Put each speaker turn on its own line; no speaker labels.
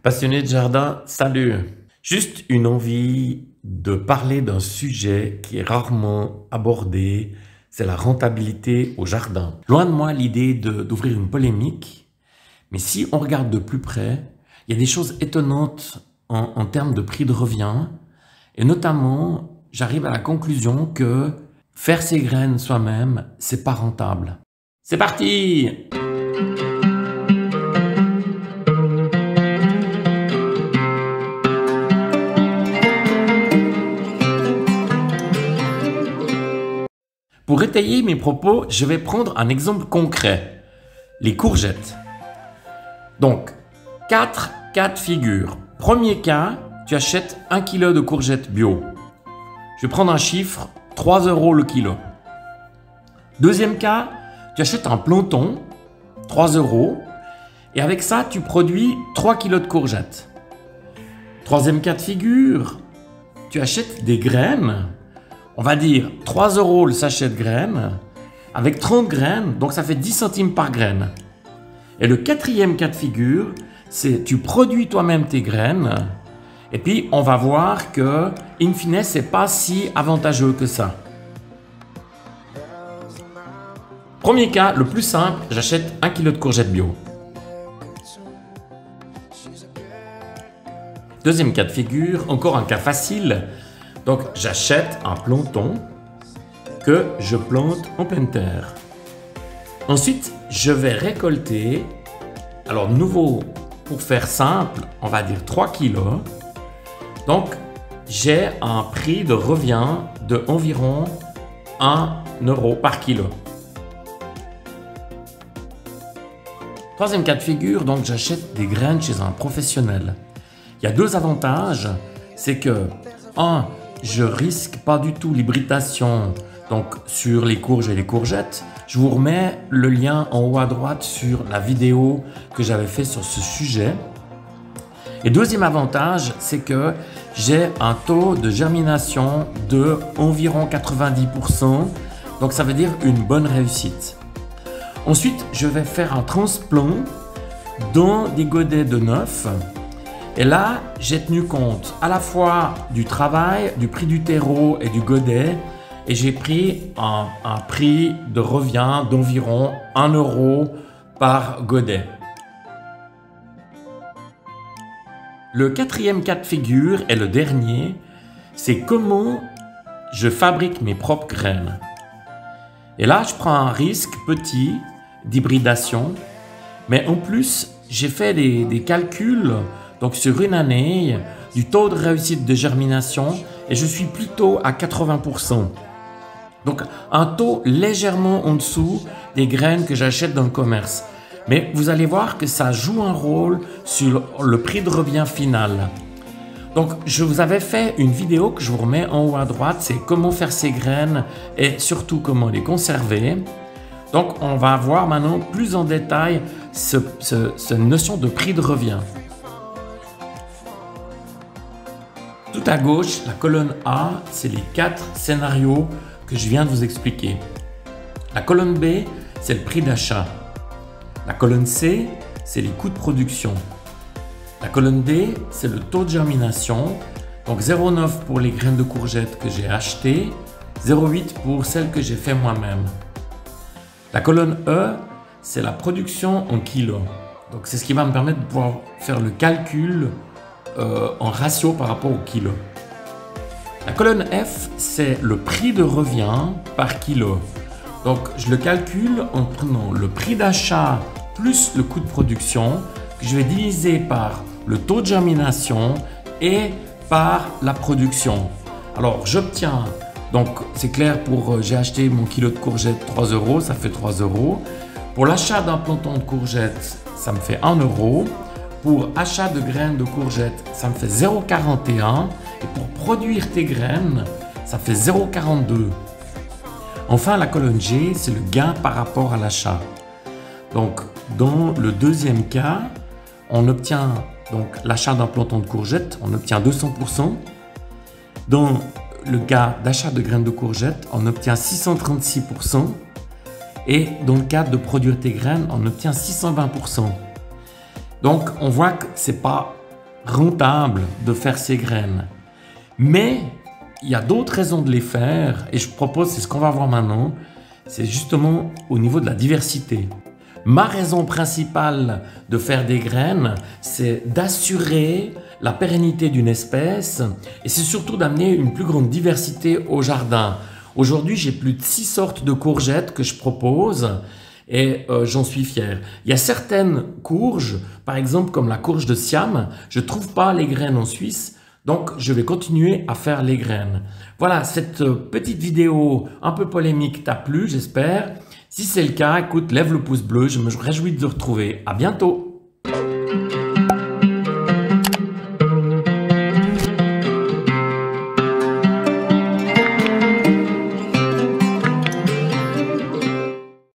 Passionné de jardin, salut! Juste une envie de parler d'un sujet qui est rarement abordé, c'est la rentabilité au jardin. Loin de moi l'idée d'ouvrir une polémique, mais si on regarde de plus près, il y a des choses étonnantes en termes de prix de revient, et notamment, j'arrive à la conclusion que faire ses graines soi-même, c'est pas rentable. C'est parti! Pour étayer mes propos, je vais prendre un exemple concret. Les courgettes. Donc, 4 cas de figure. Premier cas, tu achètes 1 kg de courgettes bio. Je vais prendre un chiffre, 3 € le kilo. Deuxième cas, tu achètes un planton, 3 €, et avec ça, tu produis 3 kg de courgettes. Troisième cas de figure, tu achètes des graines, on va dire 3 € le sachet de graines, avec 30 graines, donc ça fait 10 centimes par graine. Et le quatrième cas de figure, c'est tu produis toi-même tes graines, et puis on va voir que, in fine, c'est pas si avantageux que ça. Premier cas, le plus simple, j'achète 1 kg de courgettes bio. Deuxième cas de figure, encore un cas facile. Donc j'achète un planton que je plante en pleine terre. Ensuite, je vais récolter, alors de nouveau, pour faire simple, on va dire 3 kg. Donc j'ai un prix de revient de environ 1 € par kilo. Troisième cas de figure, donc j'achète des graines chez un professionnel. Il y a deux avantages, c'est que 1, je risque pas du tout l'hybridation donc sur les courges et les courgettes. Je vous remets le lien en haut à droite sur la vidéo que j'avais fait sur ce sujet. Et deuxième avantage, c'est que j'ai un taux de germination de environ 90%, donc ça veut dire une bonne réussite. Ensuite, je vais faire un transplant dans des godets de 9. Et là, j'ai tenu compte à la fois du travail, du prix du terreau et du godet, et j'ai pris un prix de revient d'environ 1 € par godet. Le quatrième cas de figure et le dernier, c'est comment je fabrique mes propres graines. Et là, je prends un risque petit d'hybridation, mais en plus, j'ai fait des calculs donc sur une année, du taux de réussite de germination, et je suis plutôt à 80%. Donc un taux légèrement en dessous des graines que j'achète dans le commerce. Mais vous allez voir que ça joue un rôle sur le prix de revient final. Donc je vous avais fait une vidéo que je vous remets en haut à droite, c'est comment faire ces graines et surtout comment les conserver. Donc on va voir maintenant plus en détail cette notion de prix de revient. Tout à gauche, la colonne A, c'est les 4 scénarios que je viens de vous expliquer. La colonne B, c'est le prix d'achat. La colonne C, c'est les coûts de production. La colonne D, c'est le taux de germination. Donc 0,9 pour les graines de courgettes que j'ai achetées, 0,8 pour celles que j'ai fait moi-même. La colonne E, c'est la production en kilos. Donc c'est ce qui va me permettre de pouvoir faire le calcul en ratio par rapport au kilo. La colonne F, c'est le prix de revient par kilo. Donc je le calcule en prenant le prix d'achat plus le coût de production que je vais diviser par le taux de germination et par la production. Alors j'obtiens, donc c'est clair pour j'ai acheté mon kilo de courgettes 3 €, ça fait 3 €. Pour l'achat d'un planton de courgettes, ça me fait 1 €. Pour achat de graines de courgettes, ça me fait 0,41 et pour produire tes graines, ça fait 0,42. Enfin, la colonne G, c'est le gain par rapport à l'achat. Donc, dans le deuxième cas, on obtient donc l'achat d'un planton de courgettes, on obtient 200%. Dans le cas d'achat de graines de courgettes, on obtient 636%. Et dans le cas de produire tes graines, on obtient 620%. Donc, on voit que ce n'est pas rentable de faire ces graines. Mais il y a d'autres raisons de les faire et je propose, c'est ce qu'on va voir maintenant, c'est justement au niveau de la diversité. Ma raison principale de faire des graines, c'est d'assurer la pérennité d'une espèce et c'est surtout d'amener une plus grande diversité au jardin. Aujourd'hui, j'ai plus de 6 sortes de courgettes que je propose et j'en suis fier. Il y a certaines courges, par exemple comme la courge de Siam, je ne trouve pas les graines en Suisse, donc je vais continuer à faire les graines. Voilà, cette petite vidéo un peu polémique t'a plu, j'espère. Si c'est le cas, écoute, lève le pouce bleu, je me réjouis de te retrouver. À bientôt!